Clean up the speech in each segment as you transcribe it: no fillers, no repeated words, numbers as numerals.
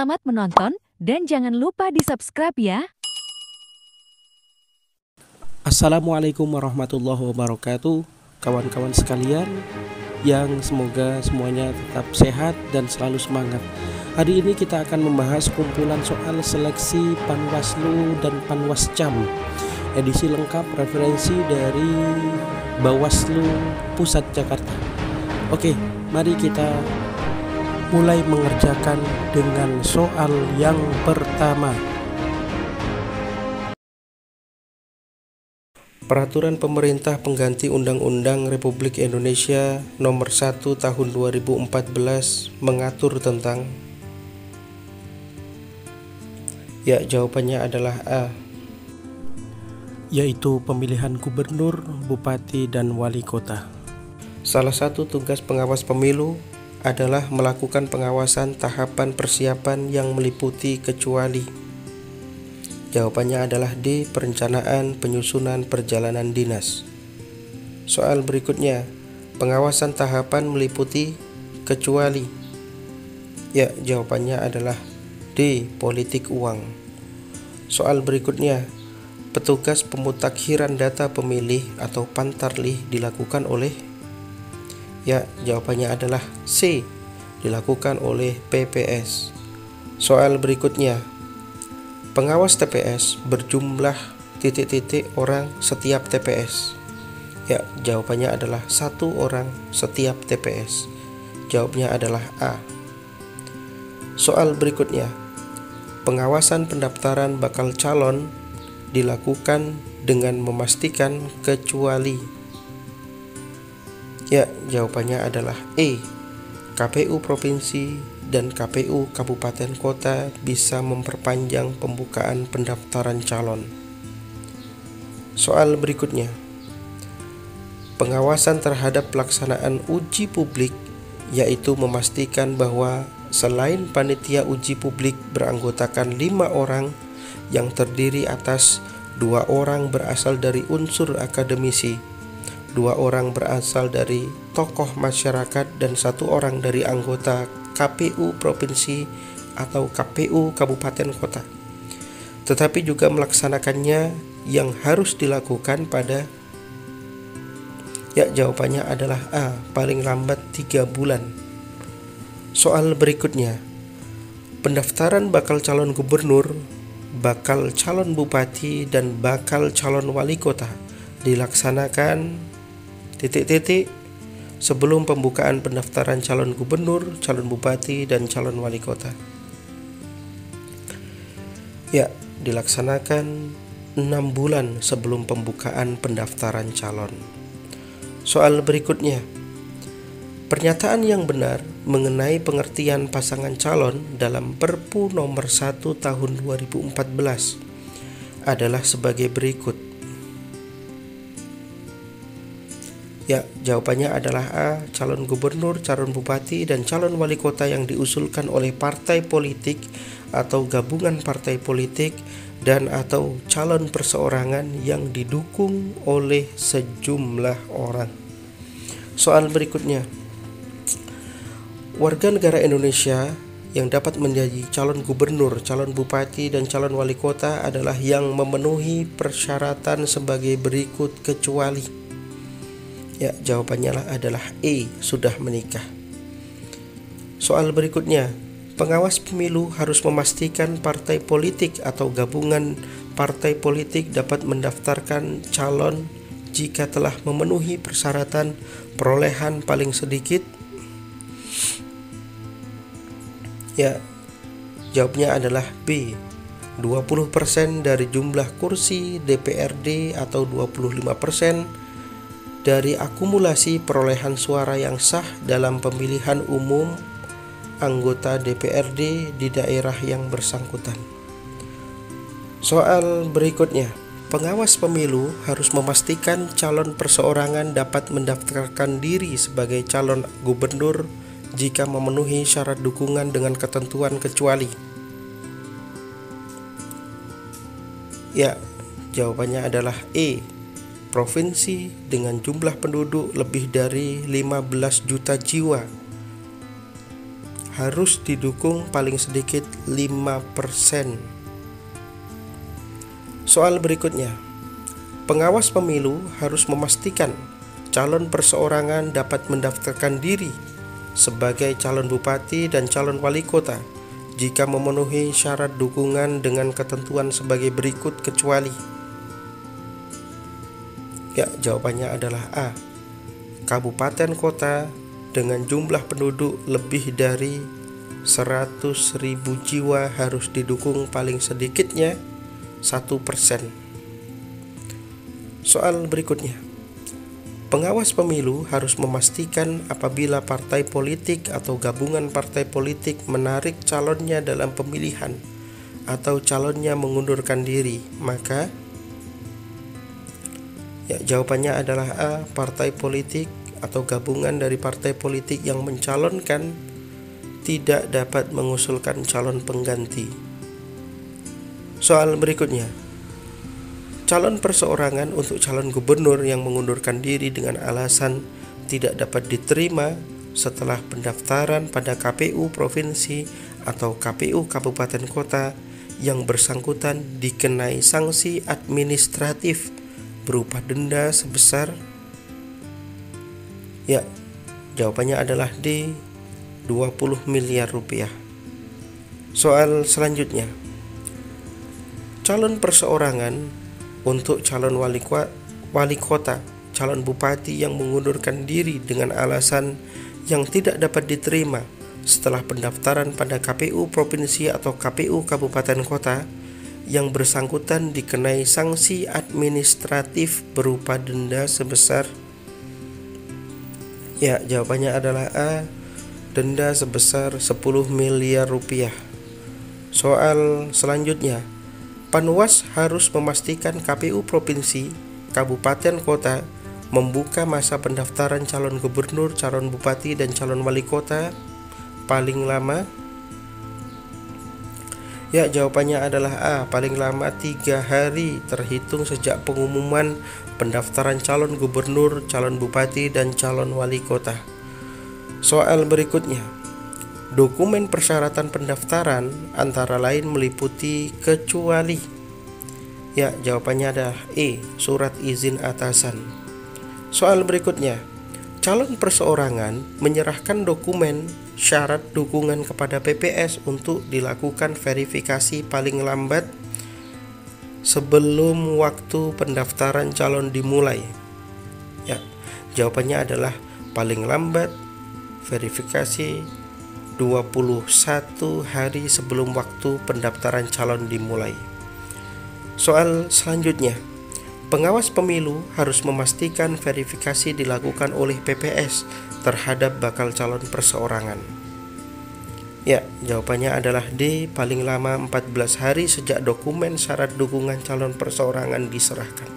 Selamat menonton dan jangan lupa di-subscribe ya. Assalamualaikum warahmatullahi wabarakatuh, kawan-kawan sekalian yang semoga semuanya tetap sehat dan selalu semangat. Hari ini kita akan membahas kumpulan soal seleksi Panwaslu dan Panwascam, edisi lengkap referensi dari Bawaslu Pusat Jakarta. Oke, mari kita mulai mengerjakan dengan soal yang pertama. Peraturan Pemerintah Pengganti Undang-Undang Republik Indonesia Nomor 1 Tahun 2014 mengatur tentang. Ya, jawabannya adalah A, yaitu pemilihan gubernur, bupati, dan wali kota. Salah satu tugas pengawas pemilu adalah melakukan pengawasan tahapan persiapan yang meliputi kecuali. Jawabannya adalah D, perencanaan penyusunan perjalanan dinas. Soal berikutnya, pengawasan tahapan meliputi kecuali. Ya, jawabannya adalah D, politik uang. Soal berikutnya, petugas pemutakhiran data pemilih atau pantarlih dilakukan oleh. Ya, jawabannya adalah C, dilakukan oleh PPS. Soal berikutnya, pengawas TPS berjumlah titik-titik orang setiap TPS. Ya, jawabannya adalah 1 orang setiap TPS. Jawabnya adalah A. Soal berikutnya, pengawasan pendaftaran bakal calon dilakukan dengan memastikan kecuali. Ya, jawabannya adalah E. KPU Provinsi dan KPU Kabupaten Kota bisa memperpanjang pembukaan pendaftaran calon. Soal berikutnya, pengawasan terhadap pelaksanaan uji publik, yaitu memastikan bahwa selain panitia uji publik beranggotakan 5 orang yang terdiri atas 2 orang berasal dari unsur akademisi, 2 orang berasal dari tokoh masyarakat, dan 1 orang dari anggota KPU Provinsi atau KPU Kabupaten Kota. Tetapi juga melaksanakannya yang harus dilakukan pada. Ya, jawabannya adalah A, paling lambat 3 bulan. Soal berikutnya, pendaftaran bakal calon gubernur, bakal calon bupati, dan bakal calon wali kota dilaksanakan sebelum pembukaan pendaftaran calon gubernur, calon bupati, dan calon wali kota. Ya, dilaksanakan 6 bulan sebelum pembukaan pendaftaran calon. Soal berikutnya, pernyataan yang benar mengenai pengertian pasangan calon dalam Perpu Nomor 1 Tahun 2014 adalah sebagai berikut. Ya, jawabannya adalah A, calon gubernur, calon bupati, dan calon wali kota yang diusulkan oleh partai politik atau gabungan partai politik dan atau calon perseorangan yang didukung oleh sejumlah orang. Soal berikutnya, warga negara Indonesia yang dapat menjadi calon gubernur, calon bupati, dan calon wali kota adalah yang memenuhi persyaratan sebagai berikut kecuali. Ya, jawabannya adalah E, sudah menikah. Soal berikutnya, pengawas pemilu harus memastikan partai politik atau gabungan partai politik dapat mendaftarkan calon jika telah memenuhi persyaratan perolehan paling sedikit. Ya, jawabnya adalah B, 20% dari jumlah kursi DPRD atau 25% dari akumulasi perolehan suara yang sah dalam pemilihan umum anggota DPRD di daerah yang bersangkutan. Soal berikutnya, pengawas pemilu harus memastikan calon perseorangan dapat mendaftarkan diri sebagai calon gubernur jika memenuhi syarat dukungan dengan ketentuan kecuali. Ya, jawabannya adalah E, provinsi dengan jumlah penduduk lebih dari 15 juta jiwa harus didukung paling sedikit 5%. Soal berikutnya, pengawas pemilu harus memastikan calon perseorangan dapat mendaftarkan diri sebagai calon bupati dan calon wali kota jika memenuhi syarat dukungan dengan ketentuan sebagai berikut kecuali. Ya, jawabannya adalah A. Kabupaten kota dengan jumlah penduduk lebih dari 100.000 jiwa harus didukung paling sedikitnya 1%. Soal berikutnya, pengawas pemilu harus memastikan apabila partai politik atau gabungan partai politik menarik calonnya dalam pemilihan atau calonnya mengundurkan diri, maka jawabannya adalah A. Partai politik atau gabungan dari partai politik yang mencalonkan tidak dapat mengusulkan calon pengganti. Soal berikutnya, calon perseorangan untuk calon gubernur yang mengundurkan diri dengan alasan tidak dapat diterima setelah pendaftaran pada KPU provinsi atau KPU kabupaten kota yang bersangkutan dikenai sanksi administratif berupa denda sebesar, jawabannya adalah D, 20 miliar rupiah. Soal selanjutnya, calon perseorangan untuk calon wali kota, calon bupati yang mengundurkan diri dengan alasan yang tidak dapat diterima setelah pendaftaran pada KPU provinsi atau KPU kabupaten kota yang bersangkutan dikenai sanksi administratif berupa denda sebesar, jawabannya adalah A, denda sebesar 10 miliar rupiah. Soal selanjutnya, Panwas harus memastikan KPU provinsi, kabupaten kota membuka masa pendaftaran calon gubernur, calon bupati, dan calon wali kota paling lama. Jawabannya adalah A, paling lama 3 hari terhitung sejak pengumuman pendaftaran calon gubernur, calon bupati, dan calon wali kota. Soal berikutnya, dokumen persyaratan pendaftaran antara lain meliputi kecuali. Jawabannya adalah E, surat izin atasan. Soal berikutnya, calon perseorangan menyerahkan dokumen syarat dukungan kepada PPS untuk dilakukan verifikasi paling lambat sebelum waktu pendaftaran calon dimulai. Jawabannya adalah paling lambat verifikasi 21 hari sebelum waktu pendaftaran calon dimulai. Soal selanjutnya, pengawas pemilu harus memastikan verifikasi dilakukan oleh PPS terhadap bakal calon perseorangan. Jawabannya adalah D, paling lama 14 hari sejak dokumen syarat dukungan calon perseorangan diserahkan.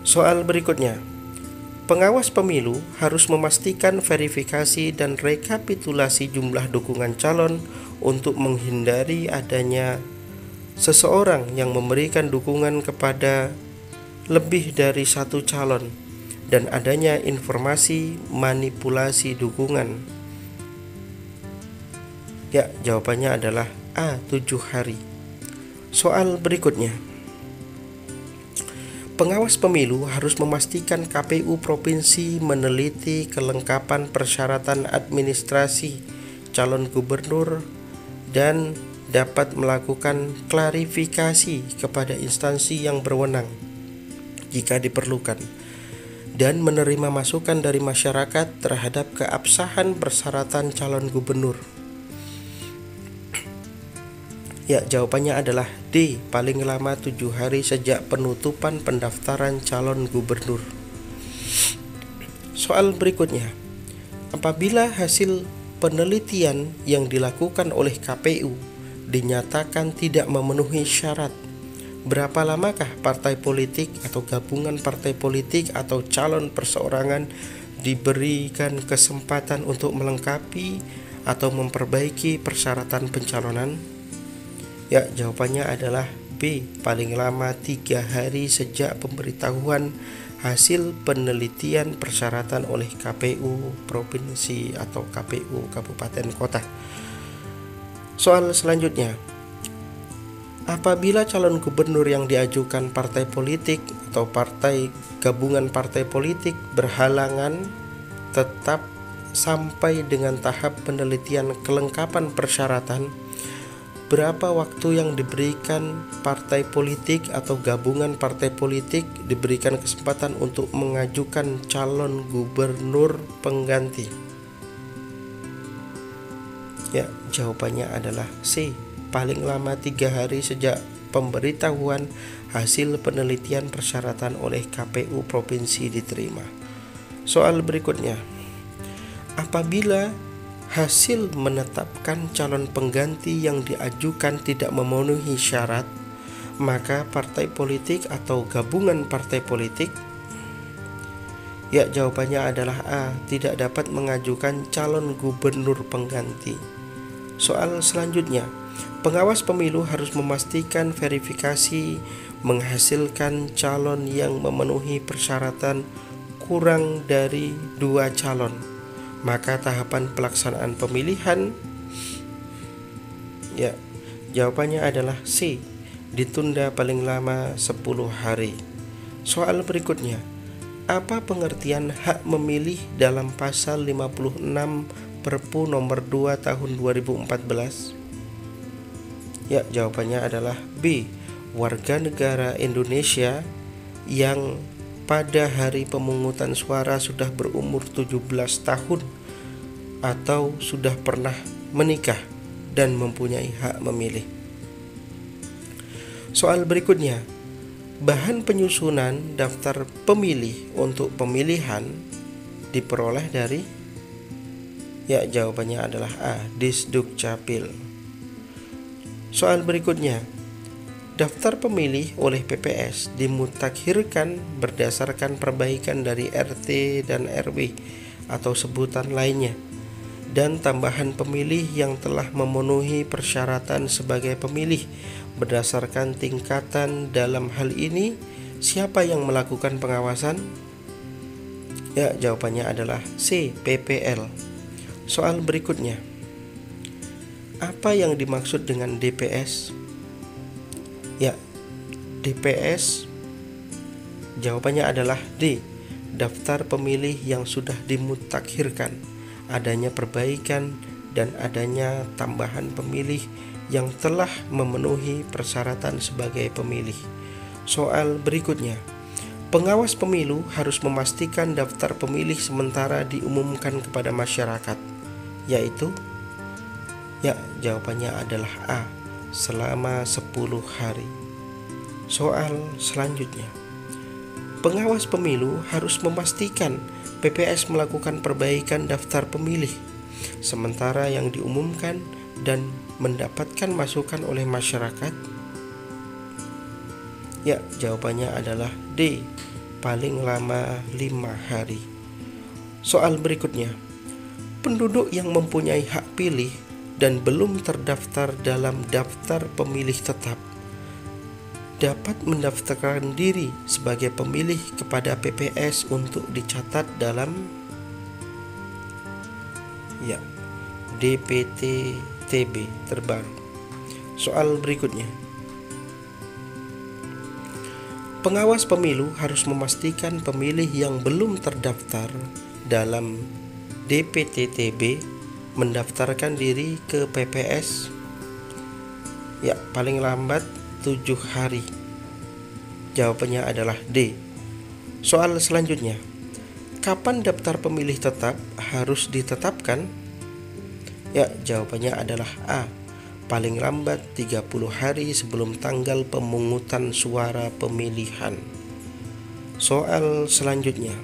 Soal berikutnya, pengawas pemilu harus memastikan verifikasi dan rekapitulasi jumlah dukungan calon untuk menghindari adanya seseorang yang memberikan dukungan kepada lebih dari satu calon dan adanya informasi manipulasi dukungan. Jawabannya adalah A, 7 hari. Soal berikutnya, pengawas pemilu harus memastikan KPU provinsi meneliti kelengkapan persyaratan administrasi calon gubernur dan dapat melakukan klarifikasi kepada instansi yang berwenang jika diperlukan dan menerima masukan dari masyarakat terhadap keabsahan persyaratan calon gubernur. Jawabannya adalah D, paling lama 7 hari sejak penutupan pendaftaran calon gubernur. Soal berikutnya, apabila hasil penelitian yang dilakukan oleh KPU dinyatakan tidak memenuhi syarat, berapa lamakah partai politik atau gabungan partai politik atau calon perseorangan diberikan kesempatan untuk melengkapi atau memperbaiki persyaratan pencalonan? Jawabannya adalah B, paling lama 3 hari sejak pemberitahuan hasil penelitian persyaratan oleh KPU provinsi atau KPU kabupaten kota. Soal selanjutnya, apabila calon gubernur yang diajukan partai politik atau partai gabungan partai politik berhalangan tetap sampai dengan tahap penelitian kelengkapan persyaratan, berapa waktu yang diberikan partai politik atau gabungan partai politik diberikan kesempatan untuk mengajukan calon gubernur pengganti? Ya, jawabannya adalah C. Paling lama 3 hari sejak pemberitahuan hasil penelitian persyaratan oleh KPU provinsi diterima. Soal berikutnya, apabila hasil menetapkan calon pengganti yang diajukan tidak memenuhi syarat, maka partai politik atau gabungan partai politik, ya jawabannya adalah A, tidak dapat mengajukan calon gubernur pengganti. Soal selanjutnya, pengawas pemilu harus memastikan verifikasi menghasilkan calon yang memenuhi persyaratan kurang dari 2 calon. Maka tahapan pelaksanaan pemilihan, ya jawabannya adalah C, ditunda paling lama 10 hari. Soal berikutnya, apa pengertian hak memilih dalam pasal 56 Perpu nomor 2 tahun 2014? Ya, jawabannya adalah B, warga negara Indonesia yang pada hari pemungutan suara sudah berumur 17 tahun atau sudah pernah menikah dan mempunyai hak memilih. Soal berikutnya, bahan penyusunan daftar pemilih untuk pemilihan diperoleh dari, ya jawabannya adalah A, Disdukcapil. Soal berikutnya, daftar pemilih oleh PPS dimutakhirkan berdasarkan perbaikan dari RT dan RW atau sebutan lainnya, dan tambahan pemilih yang telah memenuhi persyaratan sebagai pemilih berdasarkan tingkatan. Dalam hal ini, siapa yang melakukan pengawasan? Ya, jawabannya adalah C, PPL. Soal berikutnya, apa yang dimaksud dengan DPS? Ya, DPS jawabannya adalah D, daftar pemilih yang sudah dimutakhirkan, adanya perbaikan dan adanya tambahan pemilih yang telah memenuhi persyaratan sebagai pemilih. Soal berikutnya, pengawas pemilu harus memastikan daftar pemilih sementara diumumkan kepada masyarakat, yaitu, ya jawabannya adalah A, selama 10 hari. Soal selanjutnya, pengawas pemilu harus memastikan PPS melakukan perbaikan daftar pemilih sementara yang diumumkan dan mendapatkan masukan oleh masyarakat. Ya, jawabannya adalah D, paling lama 5 hari. Soal berikutnya, penduduk yang mempunyai hak pilih dan belum terdaftar dalam daftar pemilih tetap dapat mendaftarkan diri sebagai pemilih kepada PPS untuk dicatat dalam, ya, DPT-TB terbaru. Soal berikutnya, pengawas pemilu harus memastikan pemilih yang belum terdaftar dalam DPT-TB mendaftarkan diri ke PPS, ya paling lambat 7 hari. Jawabannya adalah D. Soal selanjutnya, kapan daftar pemilih tetap harus ditetapkan? Ya, jawabannya adalah A, paling lambat 30 hari sebelum tanggal pemungutan suara pemilihan. Soal selanjutnya,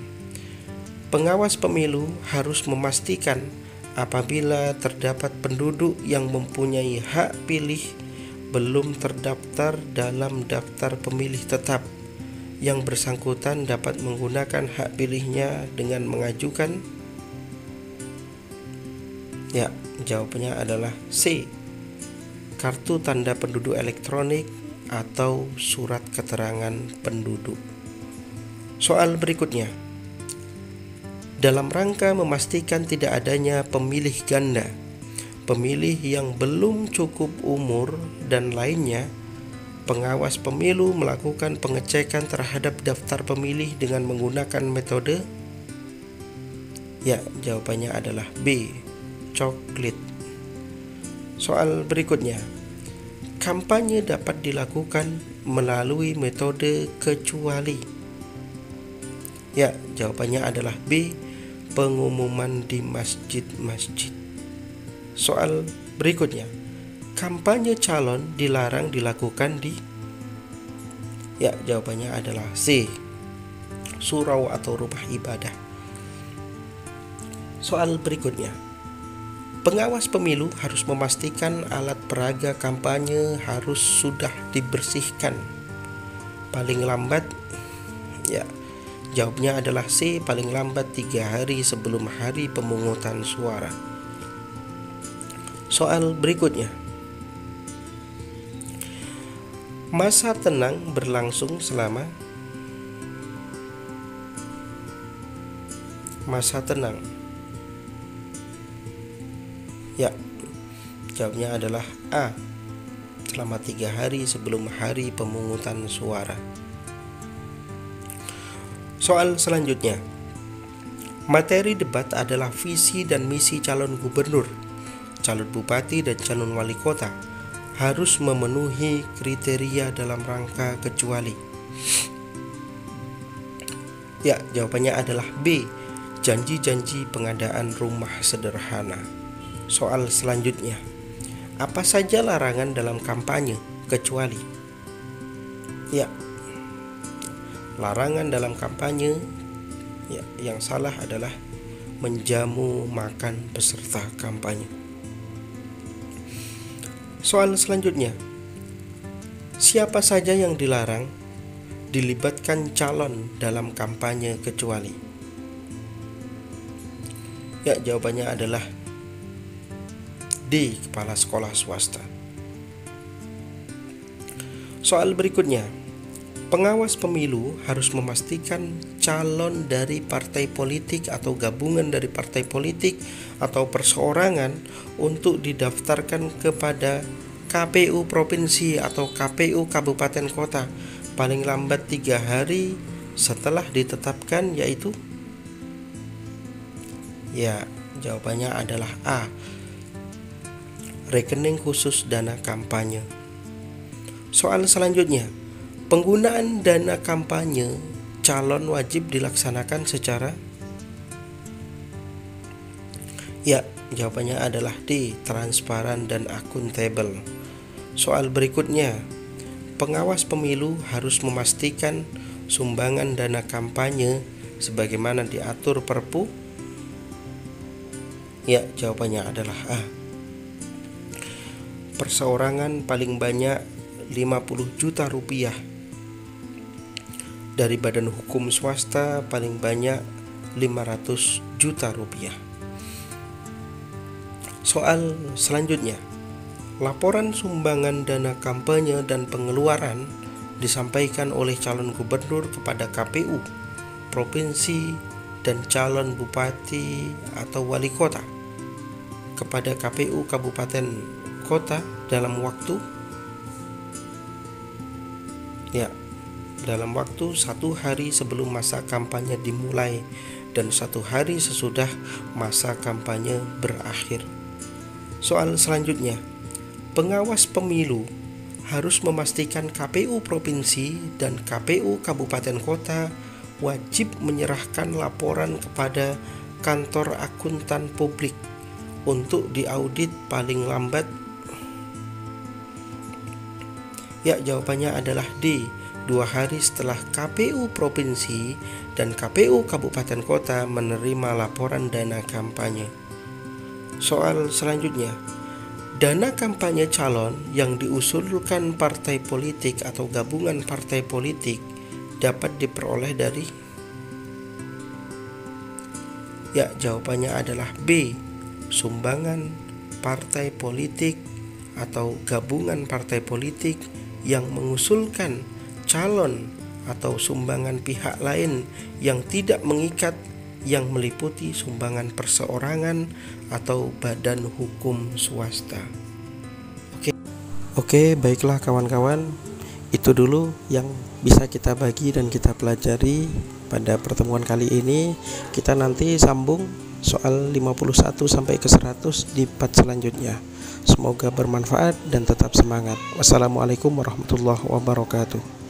pengawas pemilu harus memastikan apabila terdapat penduduk yang mempunyai hak pilih belum terdaftar dalam daftar pemilih tetap, yang bersangkutan dapat menggunakan hak pilihnya dengan mengajukan, ya jawabannya adalah C, kartu tanda penduduk elektronik atau surat keterangan penduduk. Soal berikutnya. Dalam rangka memastikan tidak adanya pemilih ganda, pemilih yang belum cukup umur, dan lainnya, pengawas pemilu melakukan pengecekan terhadap daftar pemilih dengan menggunakan metode. Ya, jawabannya adalah B, coklit. Soal berikutnya. Kampanye dapat dilakukan melalui metode kecuali. Ya, jawabannya adalah B, pengumuman di masjid-masjid. Soal berikutnya. Kampanye calon dilarang dilakukan di. Ya, jawabannya adalah C, surau atau rumah ibadah. Soal berikutnya. Pengawas pemilu harus memastikan alat peraga kampanye harus sudah dibersihkan paling lambat. Ya, jawabnya adalah C, paling lambat 3 hari sebelum hari pemungutan suara. Soal berikutnya. Masa tenang berlangsung selama. Masa tenang. Ya, jawabnya adalah A, selama 3 hari sebelum hari pemungutan suara. Soal selanjutnya. Materi debat adalah visi dan misi calon gubernur, calon bupati, dan calon wali kota harus memenuhi kriteria dalam rangka kecuali. Ya, jawabannya adalah B, janji-janji pengadaan rumah sederhana. Soal selanjutnya. Apa saja larangan dalam kampanye kecuali? Ya, larangan dalam kampanye, ya, yang salah adalah menjamu makan peserta kampanye. Soal selanjutnya. Siapa saja yang dilarang dilibatkan calon dalam kampanye kecuali? Ya, jawabannya adalah D, kepala sekolah swasta. Soal berikutnya. Pengawas pemilu harus memastikan calon dari partai politik atau gabungan dari partai politik atau perseorangan untuk didaftarkan kepada KPU provinsi atau KPU kabupaten kota paling lambat 3 hari setelah ditetapkan, yaitu. Ya, jawabannya adalah A, rekening khusus dana kampanye. Soal selanjutnya. Penggunaan dana kampanye calon wajib dilaksanakan secara. Ya, jawabannya adalah D, transparan dan akuntabel. Soal berikutnya. Pengawas pemilu harus memastikan sumbangan dana kampanye sebagaimana diatur Perpu. Ya, jawabannya adalah A, perseorangan paling banyak 50 juta rupiah. Dari badan hukum swasta paling banyak 500 juta rupiah. Soal selanjutnya. Laporan sumbangan dana kampanye dan pengeluaran disampaikan oleh calon gubernur kepada KPU provinsi dan calon bupati atau wali kota kepada KPU kabupaten kota dalam waktu. Ya, dalam waktu 1 hari sebelum masa kampanye dimulai dan 1 hari sesudah masa kampanye berakhir. Soal selanjutnya. Pengawas pemilu harus memastikan KPU provinsi dan KPU kabupaten kota wajib menyerahkan laporan kepada kantor akuntan publik untuk diaudit paling lambat. Ya, jawabannya adalah D, 2 hari setelah KPU provinsi dan KPU kabupaten kota menerima laporan dana kampanye. Soal selanjutnya. Dana kampanye calon yang diusulkan partai politik atau gabungan partai politik dapat diperoleh dari. Ya, jawabannya adalah B, sumbangan partai politik atau gabungan partai politik yang mengusulkan calon atau sumbangan pihak lain yang tidak mengikat, yang meliputi sumbangan perseorangan atau badan hukum swasta. Oke, baiklah kawan-kawan, itu dulu yang bisa kita bagi dan kita pelajari pada pertemuan kali ini. Kita nanti sambung soal 51 sampai ke 100 di part selanjutnya. Semoga bermanfaat dan tetap semangat. Wassalamualaikum warahmatullahi wabarakatuh.